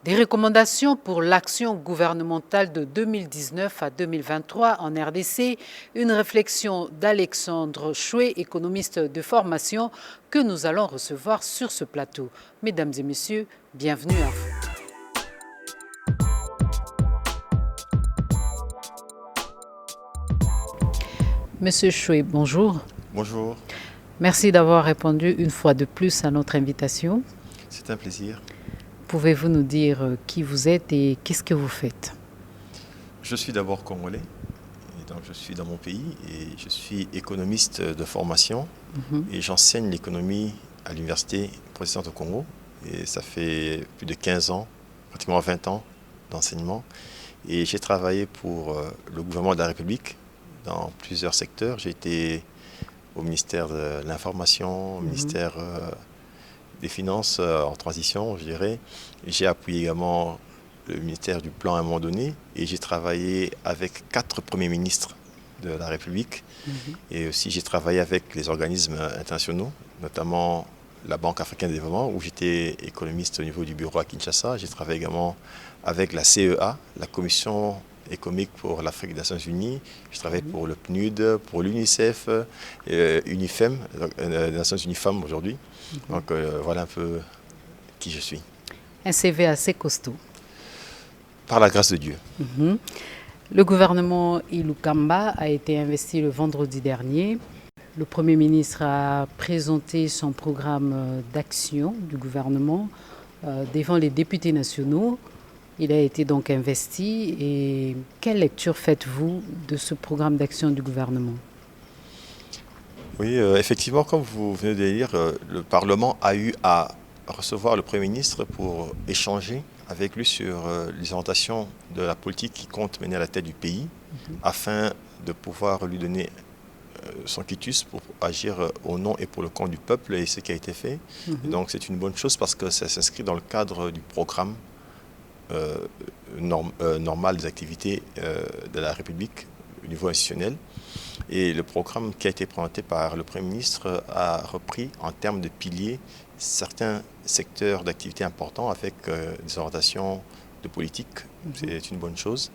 Des recommandations pour l'action gouvernementale de 2019 à 2023 en RDC, une réflexion d'Alexandre Chouet, économiste de formation, que nous allons recevoir sur ce plateau. Mesdames et messieurs, bienvenue à vous. Monsieur Chouet, bonjour. Bonjour. Merci d'avoir répondu une fois de plus à notre invitation. C'est un plaisir. Pouvez-vous nous dire qui vous êtes et qu'est-ce que vous faites? Je suis d'abord congolais, et donc je suis dans mon pays et je suis économiste de formation et j'enseigne l'économie à l'université protestante au Congo. Et ça fait plus de 15 ans, pratiquement 20 ans d'enseignement. Et j'ai travaillé pour le gouvernement de la République dans plusieurs secteurs. J'ai été au ministère de l'Information, au ministère des Finances en transition, je dirais. J'ai appuyé également le ministère du Plan à un moment donné et j'ai travaillé avec 4 premiers ministres de la République. Et aussi j'ai travaillé avec les organismes internationaux, notamment la Banque africaine de développement, où j'étais économiste au niveau du bureau à Kinshasa. J'ai travaillé également avec la CEA, la Commission économique pour l'Afrique des Nations Unies. Je travaille pour le PNUD, pour l'UNICEF, UNIFEM, les Nations Unies Femmes aujourd'hui. Donc voilà un peu qui je suis. Un CV assez costaud. Par la grâce de Dieu. Le gouvernement Ilukamba a été investi le vendredi dernier. Le Premier ministre a présenté son programme d'action du gouvernement devant les députés nationaux. Il a été donc investi. Et quelle lecture faites-vous de ce programme d'action du gouvernement? Oui, effectivement, comme vous venez de le dire, le Parlement a eu à recevoir le Premier ministre pour échanger avec lui sur les orientations de la politique qui compte mener à la tête du pays, afin de pouvoir lui donner son quitus pour agir au nom et pour le compte du peuple, et ce qui a été fait. Et donc c'est une bonne chose parce que ça s'inscrit dans le cadre du programme normal des activités de la République au niveau institutionnel. Et le programme qui a été présenté par le Premier ministre a repris en termes de piliers certains secteurs d'activité importants avec des orientations de politique. C'est une bonne chose.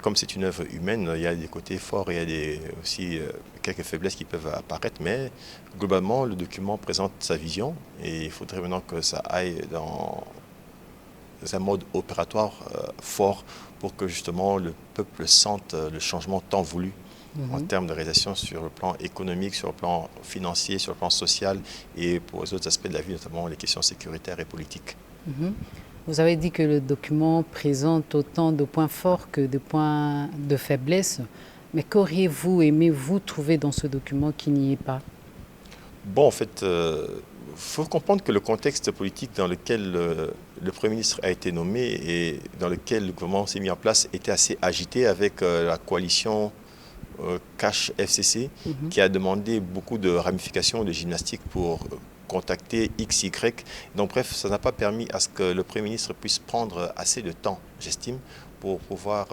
Comme c'est une œuvre humaine, il y a des côtés forts et il y a aussi quelques faiblesses qui peuvent apparaître, mais globalement, le document présente sa vision et il faudrait maintenant que ça aille dans un mode opératoire fort pour que justement le peuple sente le changement tant voulu en termes de réalisation sur le plan économique, sur le plan financier, sur le plan social et pour les autres aspects de la vie, notamment les questions sécuritaires et politiques. Vous avez dit que le document présente autant de points forts que de points de faiblesse, mais qu'auriez-vous aimé vous trouver dans ce document qui n'y est pas? Bon, en fait, il faut comprendre que le contexte politique dans lequel le Premier ministre a été nommé et dans lequel le gouvernement s'est mis en place était assez agité avec la coalition Cash FCC qui a demandé beaucoup de ramifications, de gymnastique pour contacter XY. Donc bref, ça n'a pas permis à ce que le Premier ministre puisse prendre assez de temps, j'estime, pour pouvoir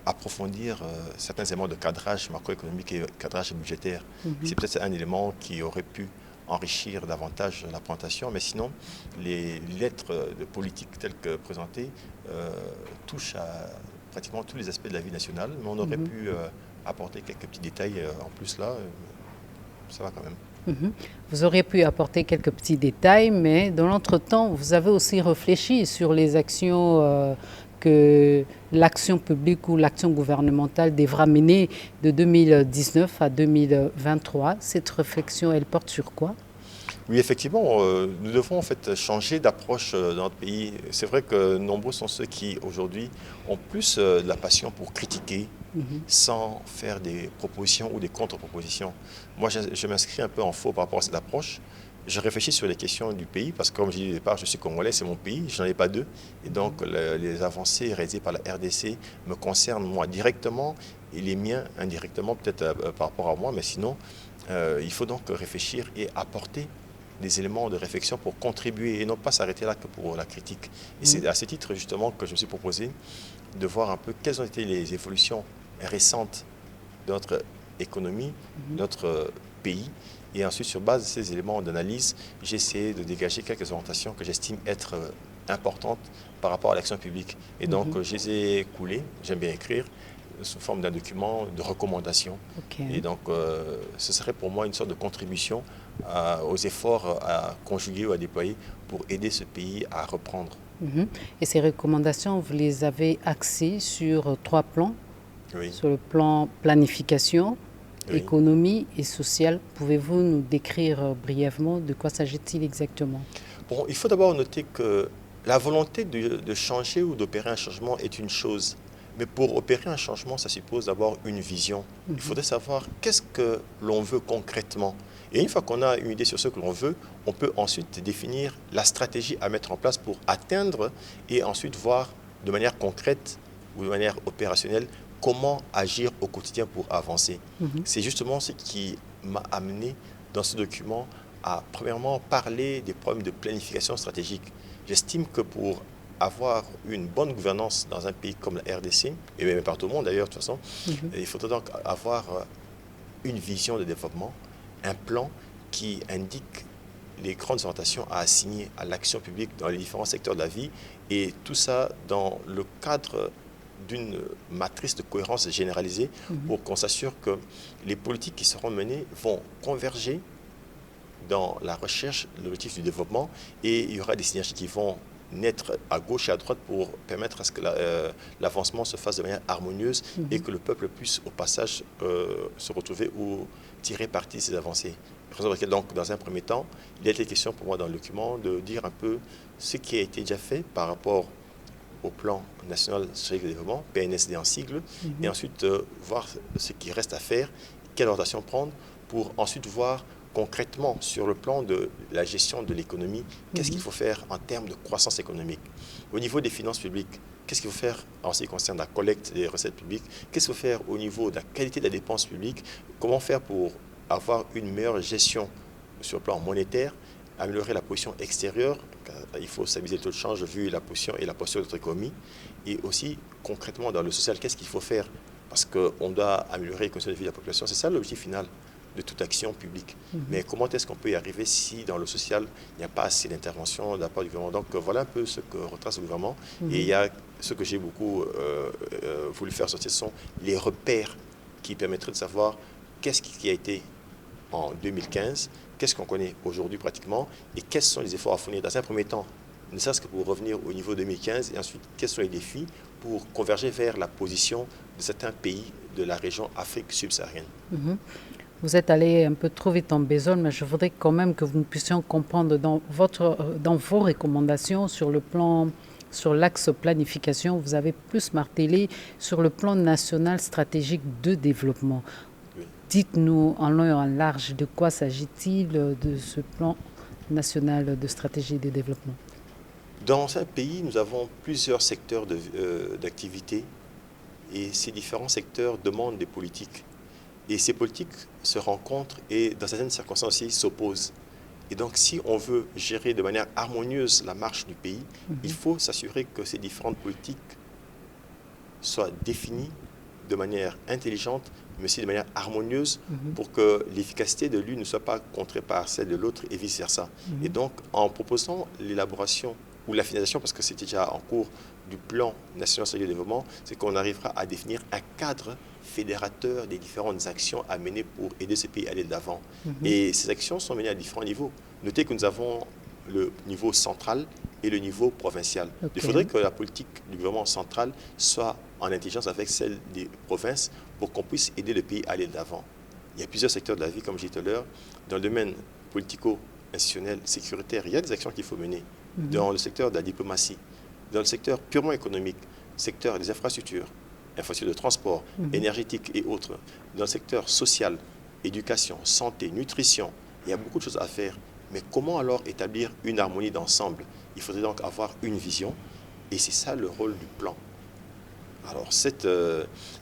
approfondir certains éléments de cadrage macroéconomique et cadrage budgétaire. C'est peut-être un élément qui aurait pu enrichir davantage la présentation, mais sinon, les lettres de politique telles que présentées touchent à pratiquement tous les aspects de la vie nationale, mais on aurait pu apporter quelques petits détails en plus là, ça va quand même. Vous auriez pu apporter quelques petits détails, mais dans l'entretemps, vous avez aussi réfléchi sur les actions que l'action publique ou l'action gouvernementale devra mener de 2019 à 2023. Cette réflexion, elle porte sur quoi? Oui, effectivement, nous devons en fait changer d'approche dans notre pays. C'est vrai que nombreux sont ceux qui aujourd'hui ont plus de la passion pour critiquer sans faire des propositions ou des contre-propositions. Moi, je m'inscris un peu en faux par rapport à cette approche. Je réfléchis sur les questions du pays parce que, comme je disais au départ, je suis congolais, c'est mon pays, je n'en ai pas deux. Et donc, les avancées réalisées par la RDC me concernent moi directement et les miens indirectement, peut-être par rapport à moi. Mais sinon, il faut donc réfléchir et apporter des éléments de réflexion pour contribuer et non pas s'arrêter là que pour la critique. Et c'est à ce titre justement que je me suis proposé de voir un peu quelles ont été les évolutions récentes de notre économie, de notre pays, Et ensuite, sur base de ces éléments d'analyse, j'ai essayé de dégager quelques orientations que j'estime être importantes par rapport à l'action publique. Et donc, je les ai coulées, j'aime bien écrire, sous forme d'un document de recommandation. Et donc, ce serait pour moi une sorte de contribution aux efforts à conjuguer ou à déployer pour aider ce pays à reprendre. Et ces recommandations, vous les avez axées sur 3 plans. Oui. Sur le plan planification, Oui. économie et social. Pouvez-vous nous décrire brièvement de quoi s'agit-il exactement? Bon, il faut d'abord noter que la volonté de changer ou d'opérer un changement est une chose. Mais pour opérer un changement, ça suppose d'avoir une vision. Il faudrait savoir qu'est-ce que l'on veut concrètement. Et une fois qu'on a une idée sur ce que l'on veut, on peut ensuite définir la stratégie à mettre en place pour atteindre et ensuite voir de manière concrète ou de manière opérationnelle comment agir au quotidien pour avancer. C'est justement ce qui m'a amené dans ce document à, premièrement, parler des problèmes de planification stratégique. J'estime que pour avoir une bonne gouvernance dans un pays comme la RDC, et même partout au monde d'ailleurs, de toute façon, il faudrait donc avoir une vision de développement, un plan qui indique les grandes orientations à assigner à l'action publique dans les différents secteurs de la vie, et tout ça dans le cadre d'une matrice de cohérence généralisée pour qu'on s'assure que les politiques qui seront menées vont converger dans la recherche de l'objectif du développement, et il y aura des synergies qui vont naître à gauche et à droite pour permettre à ce que l'avancement se fasse de manière harmonieuse et que le peuple puisse au passage se retrouver ou tirer parti de ces avancées. Raison pour laquelle, donc, dans un premier temps, il a été question pour moi dans le document de dire un peu ce qui a été déjà fait par rapport au plan national stratégique de développement, PNSD en sigle, et ensuite voir ce qui reste à faire, quelle orientation prendre pour ensuite voir concrètement sur le plan de la gestion de l'économie, qu'est-ce qu'il faut faire en termes de croissance économique. Au niveau des finances publiques, qu'est-ce qu'il faut faire en ce qui concerne la collecte des recettes publiques, qu'est-ce qu'il faut faire au niveau de la qualité de la dépense publique, comment faire pour avoir une meilleure gestion sur le plan monétaire, améliorer la position extérieure, il faut stabiliser le taux de change vu la position et la posture de notre économie, et aussi concrètement dans le social, qu'est-ce qu'il faut faire, parce qu'on doit améliorer les conditions de vie de la population, c'est ça l'objectif final de toute action publique. Mais comment est-ce qu'on peut y arriver si dans le social, il n'y a pas assez d'intervention de la part du gouvernement? Donc voilà un peu ce que retrace le gouvernement. Et il y a ce que j'ai beaucoup voulu faire sortir, ce sont les repères qui permettraient de savoir qu'est-ce qui a été en 2015, qu'est-ce qu'on connaît aujourd'hui pratiquement, et quels sont les efforts à fournir dans un premier temps, ne serait-ce que pour revenir au niveau 2015, et ensuite quels sont les défis pour converger vers la position de certains pays de la région Afrique subsaharienne. Vous êtes allé un peu trop vite en besogne, mais je voudrais quand même que nous puissions comprendre dans vos recommandations sur l'axe planification, vous avez plus martelé sur le plan national stratégique de développement. Oui. Dites-nous en long et en large de quoi s'agit-il de ce plan national de stratégie de développement. Dans un pays, nous avons plusieurs secteurs d'activité, et ces différents secteurs demandent des politiques. Et ces politiques se rencontrent et, dans certaines circonstances aussi, s'opposent. Et donc, si on veut gérer de manière harmonieuse la marche du pays, il faut s'assurer que ces différentes politiques soient définies de manière intelligente, mais aussi de manière harmonieuse pour que l'efficacité de l'une ne soit pas contrée par celle de l'autre et vice-versa. Et donc, en proposant l'élaboration ou la finalisation, parce que c'était déjà en cours, du plan national stratégique de développement, c'est qu'on arrivera à définir un cadre fédérateur des différentes actions à mener pour aider ce pays à aller de l'avant. Et ces actions sont menées à différents niveaux. Notez que nous avons le niveau central et le niveau provincial. Il faudrait que la politique du gouvernement central soit en intelligence avec celle des provinces pour qu'on puisse aider le pays à aller de l'avant. Il y a plusieurs secteurs de la vie, comme je disais tout à l'heure. Dans le domaine politico-institutionnel, sécuritaire, il y a des actions qu'il faut mener. Dans le secteur de la diplomatie, dans le secteur purement économique, secteur des infrastructures de transport, énergétique et autres, dans le secteur social, éducation, santé, nutrition, il y a beaucoup de choses à faire. Mais comment alors établir une harmonie d'ensemble? Il faudrait donc avoir une vision, et c'est ça le rôle du plan. Alors cet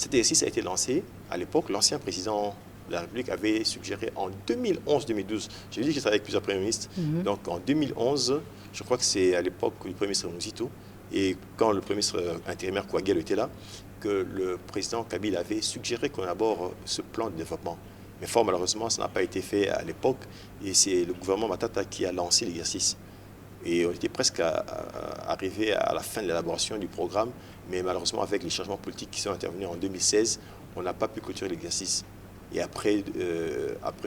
exercice a été lancé à l'époque. L'ancien président de la République avait suggéré en 2011-2012, j'ai dit que j'ai travaillé avec plusieurs premiers ministres, donc en 2011, je crois que c'est à l'époque du premier ministre Mouzito, et quand le premier ministre intérimaire Kouaguel était là, que le président Kabila avait suggéré qu'on aborde ce plan de développement. Mais fort malheureusement, ça n'a pas été fait à l'époque. Et c'est le gouvernement Matata qui a lancé l'exercice. Et on était presque arrivé à la fin de l'élaboration du programme. Mais malheureusement, avec les changements politiques qui sont intervenus en 2016, on n'a pas pu clôturer l'exercice. Et après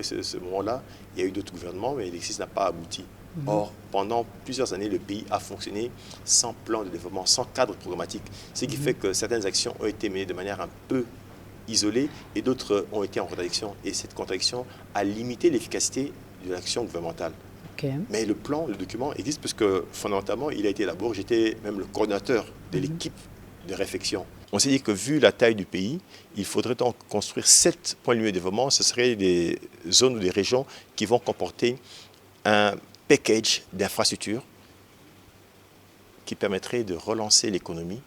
ce moment-là, il y a eu d'autres gouvernements, mais l'exercice n'a pas abouti. Or, pendant plusieurs années, le pays a fonctionné sans plan de développement, sans cadre programmatique. Ce qui fait que certaines actions ont été menées de manière un peu isolée et d'autres ont été en contradiction. Et cette contradiction a limité l'efficacité de l'action gouvernementale. Okay. Mais le plan, le document existe parce que fondamentalement, il a été élaboré. J'étais même le coordinateur de l'équipe de réflexion. On s'est dit que vu la taille du pays, il faudrait donc construire 7 points lumineux de développement. Ce seraient des zones ou des régions qui vont comporter un package d'infrastructures qui permettrait de relancer l'économie,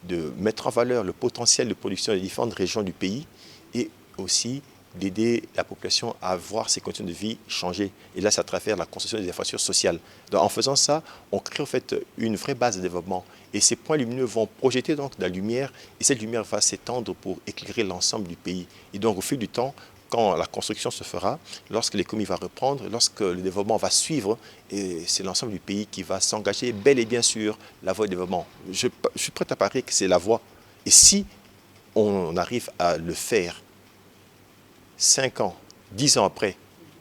de mettre en valeur le potentiel de production des différentes régions du pays et aussi d'aider la population à voir ses conditions de vie changer. Et là, c'est à travers la construction des infrastructures sociales. Donc, en faisant ça, on crée en fait une vraie base de développement. Et ces points lumineux vont projeter donc de la lumière et cette lumière va s'étendre pour éclairer l'ensemble du pays. Et donc, au fil du temps, quand la construction se fera, lorsque l'économie va reprendre, lorsque le développement va suivre, et c'est l'ensemble du pays qui va s'engager bel et bien sur la voie du développement. Je suis prêt à parier que c'est la voie. Et si on arrive à le faire 5 ans, 10 ans après,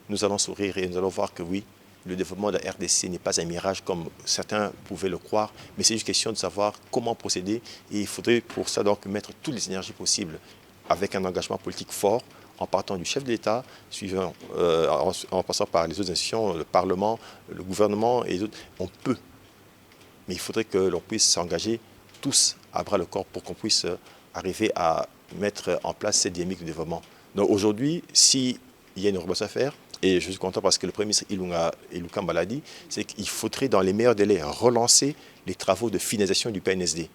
nous allons sourire et nous allons voir que oui, le développement de la RDC n'est pas un mirage comme certains pouvaient le croire, mais c'est juste question de savoir comment procéder. Et il faudrait pour ça donc mettre toutes les énergies possibles avec un engagement politique fort, en partant du chef de l'État, en passant par les autres institutions, le Parlement, le gouvernement et les autres. On peut, mais il faudrait que l'on puisse s'engager tous à bras le corps pour qu'on puisse arriver à mettre en place cette dynamique de développement. Donc aujourd'hui, s'il y a une remise à faire, et je suis content parce que le Premier ministre Ilunga Kamba l'a dit, c'est qu'il faudrait dans les meilleurs délais relancer les travaux de finalisation du PNSD.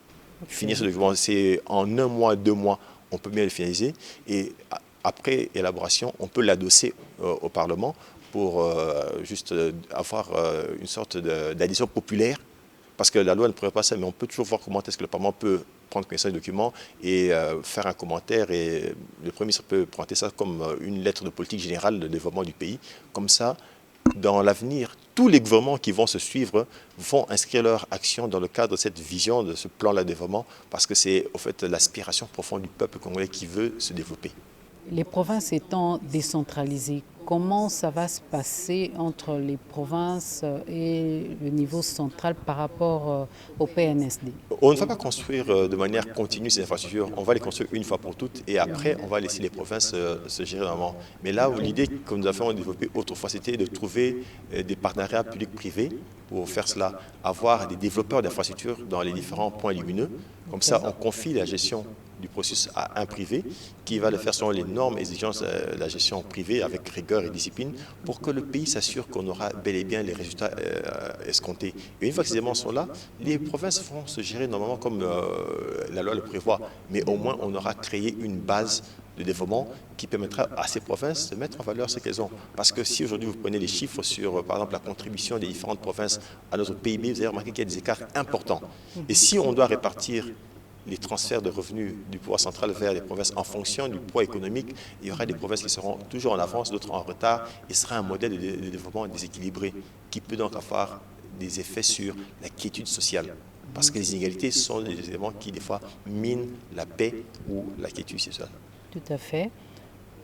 Finir ce document, c'est en 1 mois, 2 mois, on peut bien le finaliser. Et après élaboration, on peut l'adosser au Parlement pour juste avoir une sorte d'adhésion populaire. Parce que la loi ne prévoit pas ça, mais on peut toujours voir comment est-ce que le Parlement peut prendre connaissance du document et faire un commentaire. Et le Premier ministre peut présenter ça comme une lettre de politique générale de développement du pays. Comme ça, dans l'avenir, tous les gouvernements qui vont se suivre vont inscrire leur action dans le cadre de cette vision, de ce plan-là de développement, parce que c'est au fait l'aspiration profonde du peuple congolais qui veut se développer. Les provinces étant décentralisées, comment ça va se passer entre les provinces et le niveau central par rapport au PNSD? On ne va pas construire de manière continue ces infrastructures. On va les construire une fois pour toutes et après, on va laisser les provinces se gérer normalement. Mais là, l'idée que nous avons développée autrefois, c'était de trouver des partenariats publics-privés pour faire cela, avoir des développeurs d'infrastructures dans les différents points lumineux. Comme ça, on confie la gestion du processus à un privé qui va le faire selon les normes et exigences de la gestion privée avec rigueur et discipline pour que le pays s'assure qu'on aura bel et bien les résultats escomptés. Et une fois que ces éléments sont là, les provinces vont se gérer normalement comme la loi le prévoit. Mais au moins, on aura créé une base de développement qui permettra à ces provinces de mettre en valeur ce qu'elles ont. Parce que si aujourd'hui vous prenez les chiffres sur, par exemple, la contribution des différentes provinces à notre PIB, vous allez remarquer qu'il y a des écarts importants. Et si on doit répartir les transferts de revenus du pouvoir central vers les provinces en fonction du poids économique, il y aura des provinces qui seront toujours en avance, d'autres en retard, et ce sera un modèle de développement déséquilibré qui peut donc avoir des effets sur la quiétude sociale. Parce que les inégalités sont des éléments qui, des fois, minent la paix ou la quiétude sociale. Tout à fait.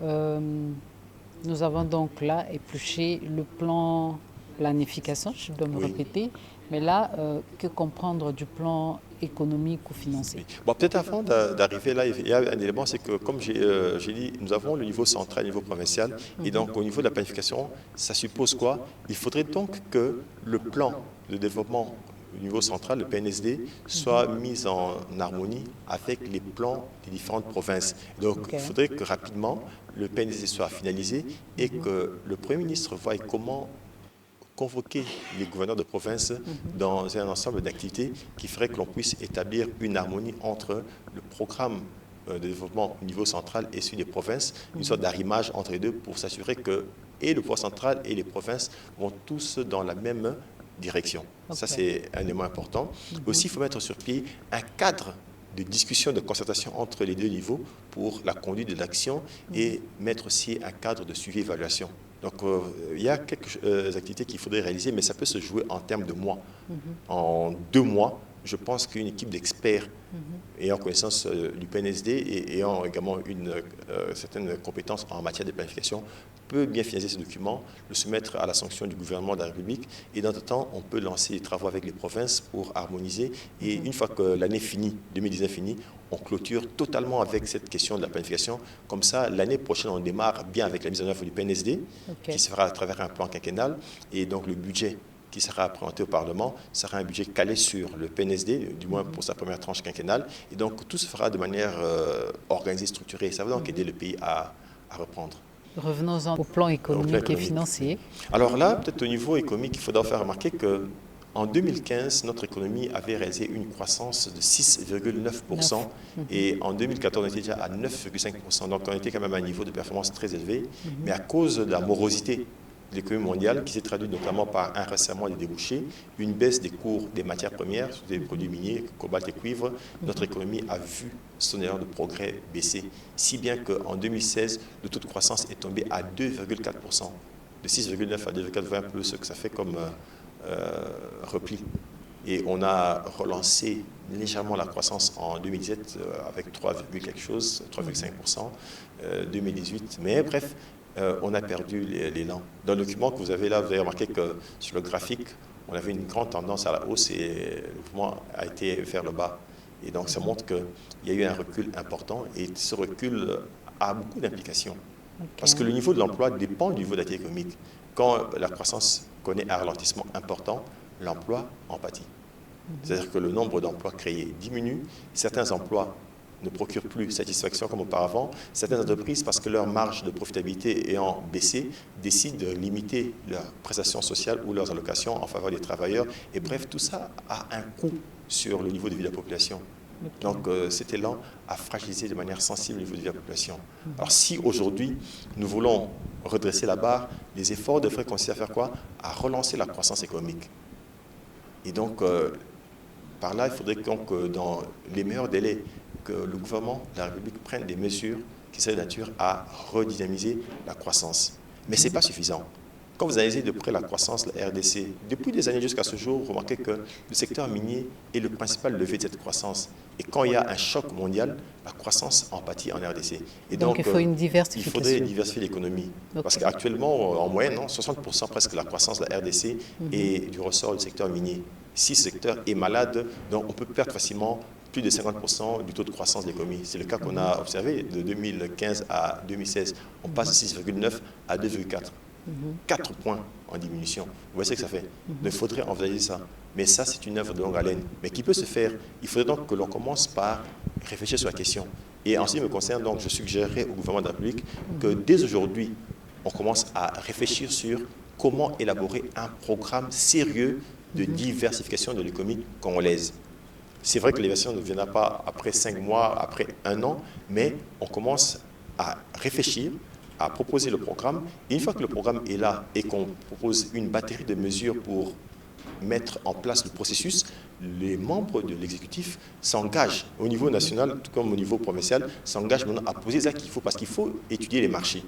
Nous avons donc là épluché le plan planification, je dois me répéter, mais là, que comprendre du plan économique ou financier? Bon, peut-être avant d'arriver là, il y a un élément, c'est que comme j'ai dit, nous avons le niveau central, le niveau provincial, et donc au niveau de la planification, ça suppose quoi? Il faudrait donc que le plan de développement au niveau central, le PNSD, soit mis en harmonie avec les plans des différentes provinces. Donc il faudrait que rapidement le PNSD soit finalisé et que le Premier ministre voie comment convoquer les gouverneurs de province dans un ensemble d'activités qui ferait que l'on puisse établir une harmonie entre le programme de développement au niveau central et celui des provinces, une sorte d'arrimage entre les deux pour s'assurer que et le pouvoir central et les provinces vont tous dans la même direction. Ça, c'est un élément important. Aussi, il faut mettre sur pied un cadre de discussion, de concertation entre les deux niveaux pour la conduite de l'action et mettre aussi un cadre de suivi et évaluation. Donc, il y a quelques activités qu'il faudrait réaliser, mais ça peut se jouer en termes de mois. En 2 mois, je pense qu'une équipe d'experts ayant connaissance du PNSD et ayant également une certaine compétence en matière de planification peut bien finaliser ce document, le soumettre à la sanction du gouvernement de la République. Et dans ce temps, on peut lancer des travaux avec les provinces pour harmoniser. Et une fois que l'année finie, 2019 finie, on clôture totalement avec cette question de la planification. Comme ça, l'année prochaine, on démarre bien avec la mise en œuvre du PNSD, qui se fera à travers un plan quinquennal. Et donc, le budget qui sera présenté au Parlement sera un budget calé sur le PNSD, du moins pour sa première tranche quinquennale. Et donc, tout se fera de manière organisée, structurée. Ça va donc aider le pays à reprendre. Revenons-en au plan économique et financier. Alors là, peut-être au niveau économique, il faudra faire remarquer qu'en 2015, notre économie avait réalisé une croissance de 6,9% et en 2014, on était déjà à 9,5%. Donc, on était quand même à un niveau de performance très élevé. Mais à cause de la morosité de l'économie mondiale, qui s'est traduite notamment par un resserrement des débouchés, une baisse des cours des matières premières, des produits miniers, cobalt et cuivre, notre économie a vu son élan de progrès baisser. Si bien qu'en 2016, le taux de croissance est tombé à 2,4%. De 6,9 à 2,4, vous voyez un peu ce que ça fait comme repli. Et on a relancé légèrement la croissance en 2017 avec 3, quelque chose, 3,5%, 2018. Mais bref, on a perdu l'élan. Dans le document que vous avez là, vous avez remarqué que sur le graphique, on avait une grande tendance à la hausse et le mouvement a été vers le bas. Et donc, ça montre qu'il y a eu un recul important et ce recul a beaucoup d'implications. Parce que le niveau de l'emploi dépend du niveau d'activité économique. Quand la croissance connaît un ralentissement important, l'emploi en pâtit. C'est-à-dire que le nombre d'emplois créés diminue, certains emplois ne procurent plus satisfaction comme auparavant. Certaines entreprises, parce que leur marge de profitabilité ayant baissé, décident de limiter leurs prestations sociales ou leurs allocations en faveur des travailleurs. Et bref, tout ça a un coût sur le niveau de vie de la population. Donc cet élan a fragilisé de manière sensible le niveau de vie de la population. Alors si aujourd'hui, nous voulons redresser la barre, les efforts devraient consister à faire quoi? À relancer la croissance économique. Et donc, par là, il faudrait donc, dans les meilleurs délais, que le gouvernement de la République prenne des mesures qui seraient de nature à redynamiser la croissance. Mais ce n'est pas suffisant. Quand vous analysez de près la croissance de la RDC, depuis des années jusqu'à ce jour, vous remarquez que le secteur minier est le principal levier de cette croissance. Et quand il y a un choc mondial, la croissance en pâtit en RDC. Et donc il faut une diversification. Il faudrait diversifier l'économie. Parce qu'actuellement, en moyenne, 60% presque de la croissance de la RDC est du ressort du secteur minier. Si ce secteur est malade, donc on peut perdre facilement plus de 50% du taux de croissance de l'économie. C'est le cas qu'on a observé de 2015 à 2016. On passe de 6,9 à 2,4. 4 points en diminution. Vous voyez ce que ça fait. Il faudrait envisager ça. Mais ça, c'est une œuvre de longue haleine. Mais qui peut se faire. Il faudrait donc que l'on commence par réfléchir sur la question. Et en ce qui me concerne, donc, je suggérerais au gouvernement de la République que dès aujourd'hui, on commence à réfléchir sur comment élaborer un programme sérieux de diversification de l'économie congolaise. C'est vrai que l'évasion ne viendra pas après 5 mois, après 1 an, mais on commence à réfléchir, à proposer le programme. Et une fois que le programme est là et qu'on propose une batterie de mesures pour mettre en place le processus, les membres de l'exécutif s'engagent au niveau national, tout comme au niveau provincial, s'engagent maintenant à poser ça qu'il faut, parce qu'il faut étudier les marchés,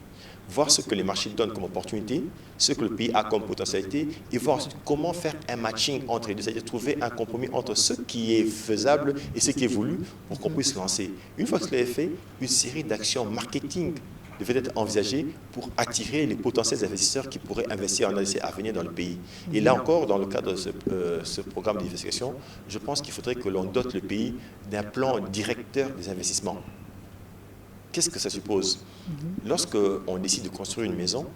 voir ce que les marchés donnent comme opportunité, ce que le pays a comme potentialité, et voir ensuite comment faire un matching entre les deux, c'est-à-dire trouver un compromis entre ce qui est faisable et ce qui est voulu pour qu'on puisse lancer. Une fois que cela est fait, une série d'actions marketing devait être envisagée pour attirer les potentiels investisseurs qui pourraient investir en ADC à venir dans le pays. Et là encore, dans le cadre de ce programme d'investigation, je pense qu'il faudrait que l'on dote le pays d'un plan directeur des investissements. Qu'est-ce que ça suppose? Lorsque on décide de construire une maison,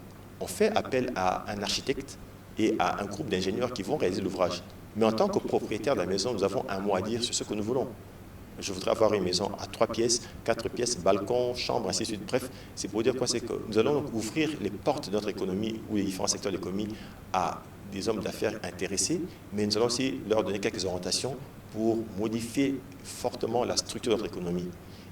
on fait appel à un architecte et à un groupe d'ingénieurs qui vont réaliser l'ouvrage. Mais en tant que propriétaire de la maison, nous avons un mot à dire sur ce que nous voulons. Je voudrais avoir une maison à 3 pièces, 4 pièces, balcon, chambre, ainsi de suite. Bref, c'est pour dire quoi? C'est que nous allons ouvrir les portes de notre économie ou les différents secteurs de l'économie à des hommes d'affaires intéressés, mais nous allons aussi leur donner quelques orientations pour modifier fortement la structure de notre économie.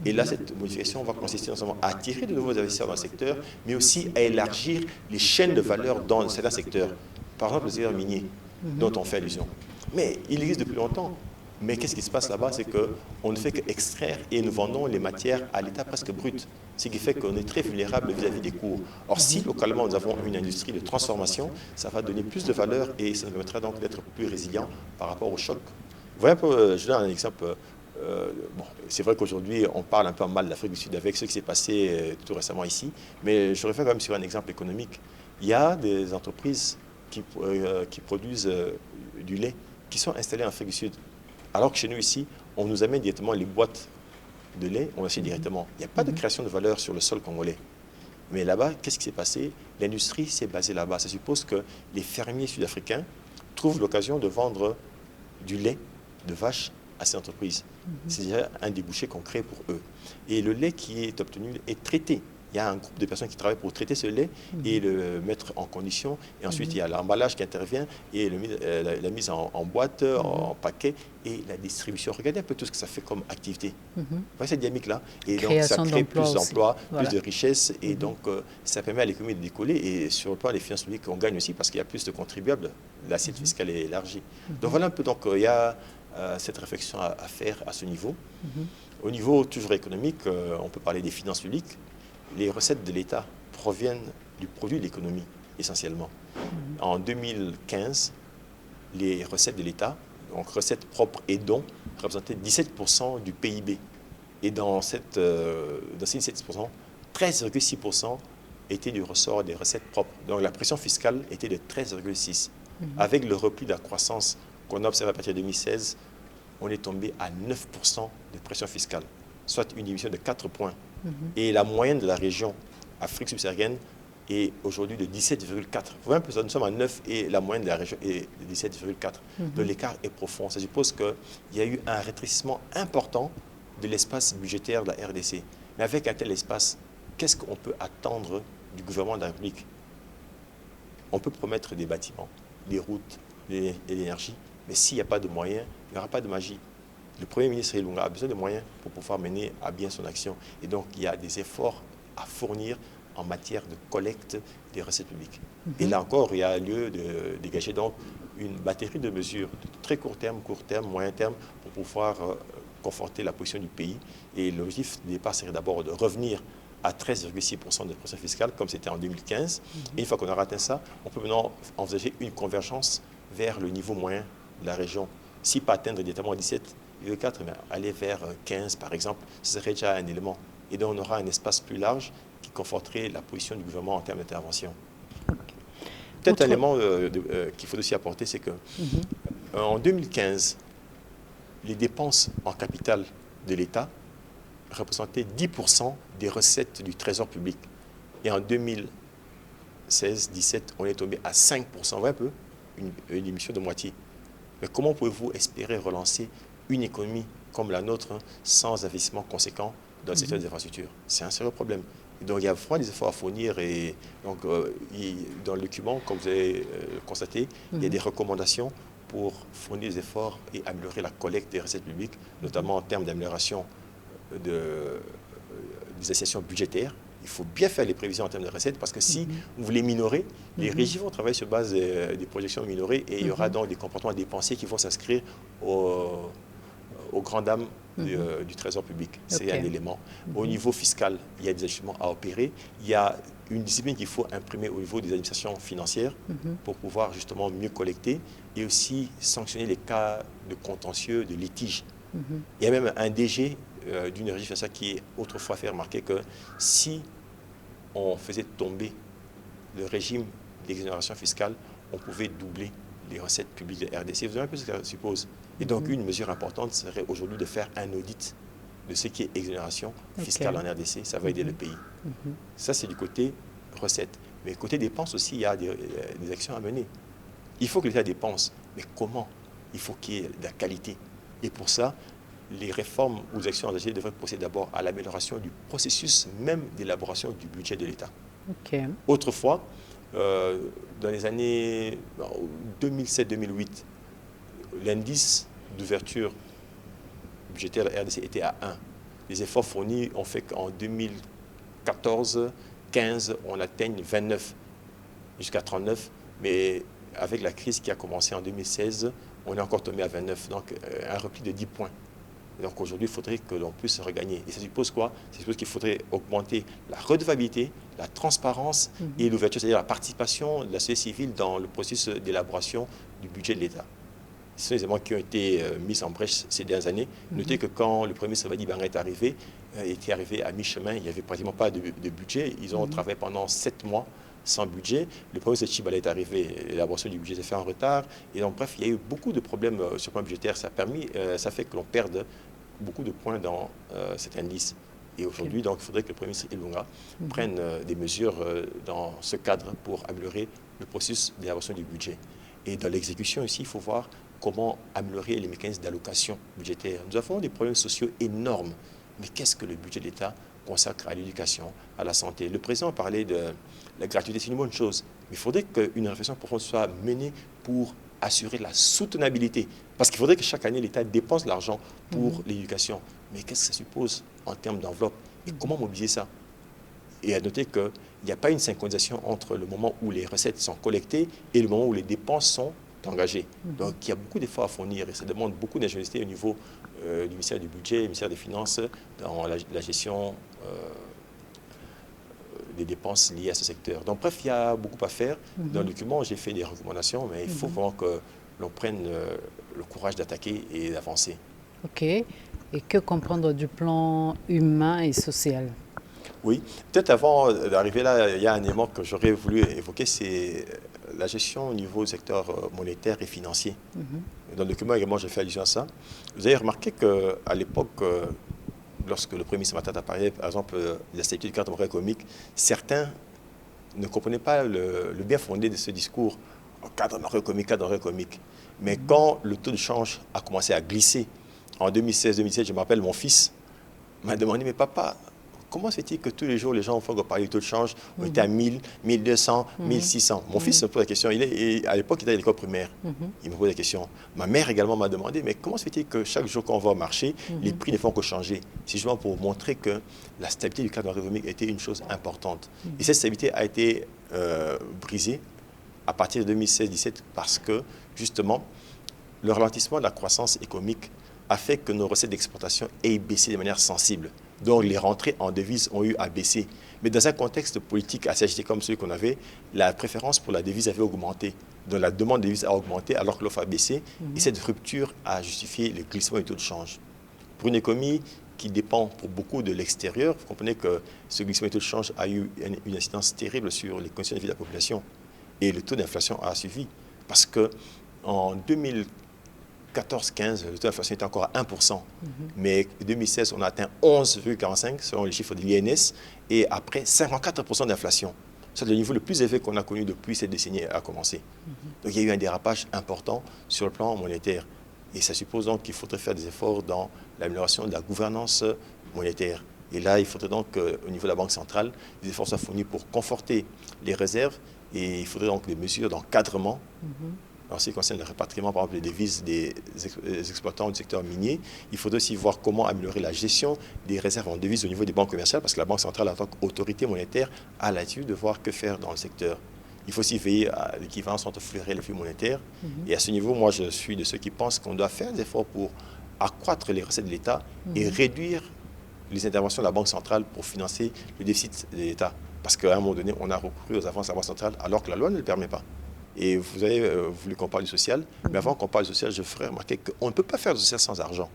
Et là, cette modification va consister non seulement à attirer de nouveaux investisseurs dans le secteur, mais aussi à élargir les chaînes de valeur dans certains secteurs. Par exemple, le secteur minier, dont on fait allusion. Mais il existe depuis longtemps. Mais qu'est-ce qui se passe là-bas? C'est qu'on ne fait qu'extraire et nous vendons les matières à l'état presque brut. Ce qui fait qu'on est très vulnérable vis-à-vis des cours. Or, si localement nous avons une industrie de transformation, ça va donner plus de valeur et ça nous permettra donc d'être plus résilient par rapport au choc. Vous voyez un peu, je donne un exemple. Bon, c'est vrai qu'aujourd'hui, on parle un peu mal de l'Afrique du Sud avec ce qui s'est passé tout récemment ici, mais je reviens quand même sur un exemple économique. Il y a des entreprises qui produisent du lait qui sont installées en Afrique du Sud. Alors que chez nous ici, on nous amène directement les boîtes de lait, on achète directement. Il n'y a pas de création de valeur sur le sol congolais. Mais là-bas, qu'est-ce qui s'est passé? L'industrie s'est basée là-bas. Ça suppose que les fermiers sud-africains trouvent l'occasion de vendre du lait de vache à ces entreprises. C'est déjà un débouché concret pour eux. Et le lait qui est obtenu est traité. Il y a un groupe de personnes qui travaillent pour traiter ce lait et le mettre en condition. Et ensuite, il y a l'emballage qui intervient et la mise en boîte, en paquet et la distribution. Regardez un peu tout ce que ça fait comme activité. Vous voyez cette dynamique-là? Et donc, ça crée plus d'emplois, plus de richesses. Et donc, ça permet à l'économie de décoller. Et sur le plan des finances publiques, on gagne aussi parce qu'il y a plus de contribuables. L'assiette fiscale est élargie. Donc, voilà un peu. Donc, il y a cette réflexion à faire à ce niveau. Au niveau toujours économique, on peut parler des finances publiques. Les recettes de l'État proviennent du produit de l'économie, essentiellement. En 2015, les recettes de l'État, donc recettes propres et dons, représentaient 17% du PIB. Et dans ces 17%, 13,6% étaient du ressort des recettes propres. Donc la pression fiscale était de 13,6%. Avec le repli de la croissance qu'on a observé à partir de 2016, on est tombé à 9% de pression fiscale, soit une diminution de 4 points. Et la moyenne de la région Afrique subsaharienne est aujourd'hui de 17,4. Vous voyez un peu ça, nous sommes à 9 et la moyenne de la région est de 17,4. Donc l'écart est profond. Ça suppose qu'il y a eu un rétrécissement important de l'espace budgétaire de la RDC. Mais avec un tel espace, qu'est-ce qu'on peut attendre du gouvernement de la République? On peut promettre des bâtiments, des routes, et l'énergie, mais s'il n'y a pas de moyens, il n'y aura pas de magie. Le Premier ministre Ilunga a besoin de moyens pour pouvoir mener à bien son action. Et donc, il y a des efforts à fournir en matière de collecte des recettes publiques. Et là encore, il y a lieu de dégager donc une batterie de mesures de très court terme, moyen terme, pour pouvoir conforter la position du pays. Et l'objectif de départ serait d'abord de revenir à 13,6% de pression fiscale, comme c'était en 2015. Et une fois qu'on aura atteint ça, on peut maintenant envisager une convergence vers le niveau moyen de la région. Si pas atteindre directement 17,4, mais aller vers 15 par exemple, ce serait déjà un élément. Et donc on aura un espace plus large qui conforterait la position du gouvernement en termes d'intervention. Peut-être un élément qu'il faut aussi apporter, c'est que en 2015, les dépenses en capital de l'État représentaient 10% des recettes du trésor public. Et en 2016-17, on est tombé à 5%. Vous voyez un peu une diminution de moitié. Mais comment pouvez-vous espérer relancer une économie comme la nôtre sans investissement conséquent dans le secteur des infrastructures? C'est un sérieux problème. Et donc il y a vraiment des efforts à fournir. Et donc, dans le document, comme vous avez constaté, il y a des recommandations pour fournir des efforts et améliorer la collecte des recettes publiques, notamment en termes d'amélioration des associations budgétaires. Il faut bien faire les prévisions en termes de recettes parce que si vous les minorez, les régies vont travailler sur base des projections minorées et il y aura donc des comportements dépensiers qui vont s'inscrire aux grandes dames du trésor public. C'est un élément. Au niveau fiscal, il y a des ajustements à opérer. Il y a une discipline qu'il faut imprimer au niveau des administrations financières pour pouvoir justement mieux collecter et aussi sanctionner les cas de contentieux, de litige. Il y a même un DG d'une régie financière qui autrefois fait remarquer que si on faisait tomber le régime d'exonération fiscale, on pouvait doubler les recettes publiques de RDC. Vous voyez un peu ce que ça suppose. Et donc, une mesure importante serait aujourd'hui de faire un audit de ce qui est exonération fiscale en RDC. Ça va aider le pays. Ça, c'est du côté recettes. Mais côté dépenses aussi, il y a des actions à mener. Il faut que l'État dépense. Mais comment? Il faut qu'il y ait de la qualité. Et pour ça, les réformes ou les actions engagées devraient procéder d'abord à l'amélioration du processus même d'élaboration du budget de l'État. Autrefois, dans les années 2007-2008, l'indice d'ouverture budgétaire de la RDC était à 1. Les efforts fournis ont fait qu'en 2014-15, on atteigne 29 jusqu'à 39, mais avec la crise qui a commencé en 2016, on est encore tombé à 29, donc un repli de 10 points. Donc aujourd'hui, il faudrait que l'on puisse regagner. Et ça suppose quoi? Ça suppose qu'il faudrait augmenter la redevabilité, la transparence et l'ouverture, c'est-à-dire la participation de la société civile dans le processus d'élaboration du budget de l'État. Ce sont des éléments qui ont été mis en brèche ces dernières années. Notez que quand le Premier ministre Wadi Bangara était arrivé à mi-chemin, il n'y avait pratiquement pas de budget. Ils ont travaillé pendant 7 mois sans budget. Le Premier ministre Tchibala est arrivé, l'élaboration du budget s'est fait en retard. Et donc, bref, il y a eu beaucoup de problèmes sur le plan budgétaire. Ça fait que l'on perde beaucoup de points dans cet indice. Et aujourd'hui, donc, il faudrait que le Premier ministre Ilunga prenne des mesures dans ce cadre pour améliorer le processus d'élaboration du budget. Et dans l'exécution aussi, il faut voir comment améliorer les mécanismes d'allocation budgétaire. Nous avons des problèmes sociaux énormes. Mais qu'est-ce que le budget de l'État consacre à l'éducation, à la santé? Le président parlait de la gratuité, c'est une bonne chose. Mais il faudrait qu'une réflexion profonde soit menée pour assurer la soutenabilité. Parce qu'il faudrait que chaque année, l'État dépense de l'argent pour l'éducation. Mais qu'est-ce que ça suppose en termes d'enveloppe? Et comment mobiliser ça? Et à noter qu'il n'y a pas une synchronisation entre le moment où les recettes sont collectées et le moment où les dépenses sont engagées. Donc il y a beaucoup d'efforts à fournir et ça demande beaucoup d'ingéniosité au niveau du ministère du Budget, du ministère des Finances, dans la gestion des dépenses liées à ce secteur. Donc bref, il y a beaucoup à faire. Dans le document, j'ai fait des recommandations, mais il faut vraiment que l'on prenne le courage d'attaquer et d'avancer. OK. Et que comprendre du plan humain et social? Oui, peut-être avant d'arriver là, il y a un élément que j'aurais voulu évoquer, c'est la gestion au niveau du secteur monétaire et financier. Dans le document également, j'ai fait allusion à ça. Vous avez remarqué qu'à l'époque, lorsque le Premier ministre Matata parlait, par exemple, de la stabilité du cadre macroéconomique, certains ne comprenaient pas le bien fondé de ce discours, cadre macroéconomique. Mais quand le taux de change a commencé à glisser, en 2016-2017, je me rappelle, mon fils m'a demandé, mais papa, comment se fait-il que tous les jours, les gens, fois qu'on parlait du taux de change, on était à 1000, 1200, 1600. Mon fils me pose la question. À l'époque, il était à l'école primaire. Il me pose la question. Ma mère également m'a demandé, mais comment se fait-il que chaque jour qu'on va au marché, les prix ne font que changer? C'est justement pour montrer que la stabilité du cadre économique était une chose importante. Et cette stabilité a été brisée à partir de 2016-2017 parce que, justement, le ralentissement de la croissance économique a fait que nos recettes d'exportation aient baissé de manière sensible. Donc les rentrées en devises ont eu à baisser. Mais dans un contexte politique assez agité comme celui qu'on avait, la préférence pour la devise avait augmenté. Donc la demande de devises a augmenté alors que l'offre a baissé. Et cette rupture a justifié le glissement du taux de change. Pour une économie qui dépend pour beaucoup de l'extérieur, vous comprenez que ce glissement du taux de change a eu une incidence terrible sur les conditions de vie de la population. Et le taux d'inflation a suivi. Parce qu'en 2014-15, le taux d'inflation était encore à 1%. Mais en 2016, on a atteint 11,45% selon les chiffres de l'INS. Et après, 54% d'inflation. C'est le niveau le plus élevé qu'on a connu depuis cette décennie a commencé. Donc il y a eu un dérapage important sur le plan monétaire. Et ça suppose donc qu'il faudrait faire des efforts dans l'amélioration de la gouvernance monétaire. Et là, il faudrait donc au niveau de la Banque centrale, des efforts soient fournis pour conforter les réserves. Et il faudrait donc des mesures d'encadrement. En ce qui concerne le rapatriement, par exemple, des devises des exploitants du secteur minier, il faudrait aussi voir comment améliorer la gestion des réserves en devises au niveau des banques commerciales, parce que la Banque centrale, en tant qu'autorité monétaire, a l'attitude de voir que faire dans le secteur. Il faut aussi veiller à l'équivalence entre flux réels et flux monétaires. Et à ce niveau, moi, je suis de ceux qui pensent qu'on doit faire des efforts pour accroître les recettes de l'État et réduire les interventions de la Banque centrale pour financer le déficit de l'État. Parce qu'à un moment donné, on a recouru aux avances de la Banque centrale alors que la loi ne le permet pas. Et vous avez voulu qu'on parle du social, mais avant qu'on parle du social, je ferais remarquer qu'on ne peut pas faire du social sans argent.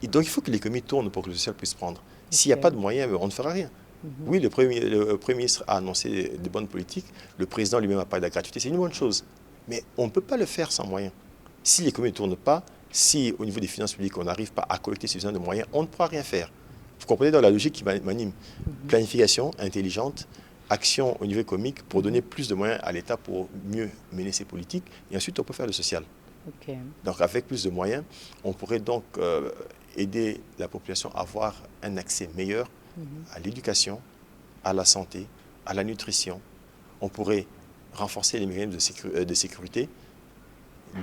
Et donc il faut que l'économie tourne pour que le social puisse prendre. S'il n'y a pas de moyens, on ne fera rien. Oui, le Premier ministre a annoncé de bonnes politiques, le président lui-même a parlé de la gratuité, c'est une bonne chose. Mais on ne peut pas le faire sans moyens. Si l'économie ne tourne pas, si au niveau des finances publiques, on n'arrive pas à collecter suffisamment de moyens, on ne pourra rien faire. Vous comprenez dans la logique qui m'anime. Planification intelligente, action au niveau économique pour donner plus de moyens à l'État pour mieux mener ses politiques. Et ensuite, on peut faire le social. Donc, avec plus de moyens, on pourrait donc aider la population à avoir un accès meilleur à l'éducation, à la santé, à la nutrition. On pourrait renforcer les mécanismes de sécurité,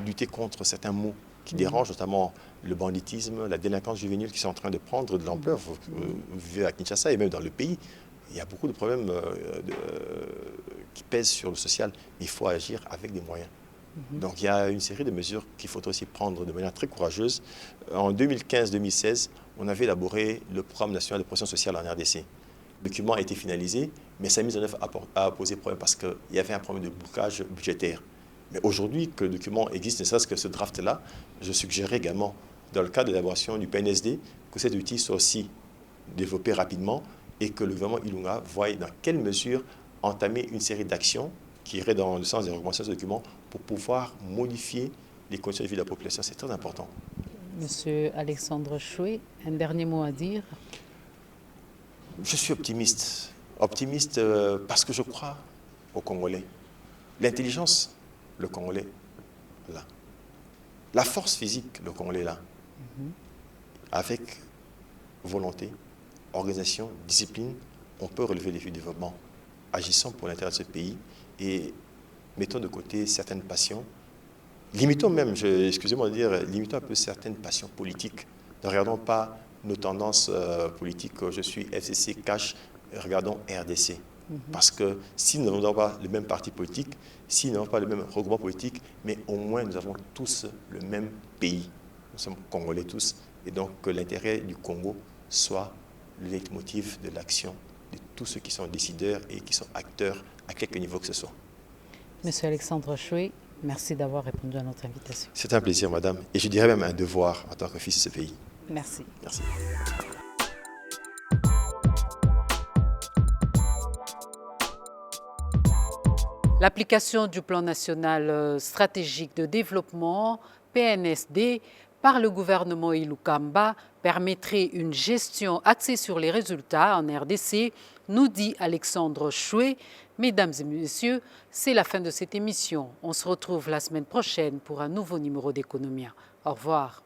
lutter contre certains maux qui dérangent, notamment le banditisme, la délinquance juvénile qui sont en train de prendre de l'ampleur. Vous vivez à Kinshasa et même dans le pays. Il y a beaucoup de problèmes qui pèsent sur le social, mais il faut agir avec des moyens. Donc il y a une série de mesures qu'il faut aussi prendre de manière très courageuse. En 2015-2016, on avait élaboré le programme national de protection sociale en RDC. Le document a été finalisé, mais sa mise en œuvre a posé problème parce qu'il y avait un problème de bouclage budgétaire. Mais aujourd'hui que le document existe, ne serait-ce que ce draft-là, je suggérerais également, dans le cadre de l'élaboration du PNSD, que cet outil soit aussi développé rapidement et que le gouvernement Ilunga voie dans quelle mesure entamer une série d'actions qui iraient dans le sens des recommandations de ce document pour pouvoir modifier les conditions de vie de la population. C'est très important. Monsieur Alexandre Choué, un dernier mot à dire? Je suis optimiste. Optimiste parce que je crois aux Congolais. L'intelligence, le Congolais, là. La force physique, le Congolais, là. Avec volonté, organisation, discipline, on peut relever les défis de développement. Agissons pour l'intérêt de ce pays et mettons de côté certaines passions. Limitons même, excusez-moi de dire, limitons un peu certaines passions politiques. Ne regardons pas nos tendances politiques. Je suis FCC, Cash, regardons RDC. Parce que si nous n'avons pas le même parti politique, si nous n'avons pas le même regroupement politique, mais au moins nous avons tous le même pays. Nous sommes Congolais tous. Et donc que l'intérêt du Congo soit le leitmotiv de l'action de tous ceux qui sont décideurs et qui sont acteurs à quelque niveau que ce soit. Monsieur Alexandre Choué, merci d'avoir répondu à notre invitation. C'est un plaisir, madame. Et je dirais même un devoir en tant que fils de ce pays. Merci. Merci. L'application du plan national stratégique de développement, PNSD, par le gouvernement Ilukamba permettrait une gestion axée sur les résultats en RDC, nous dit Alexandre Choué. Mesdames et messieurs, c'est la fin de cette émission. On se retrouve la semaine prochaine pour un nouveau numéro d'Economia. Au revoir.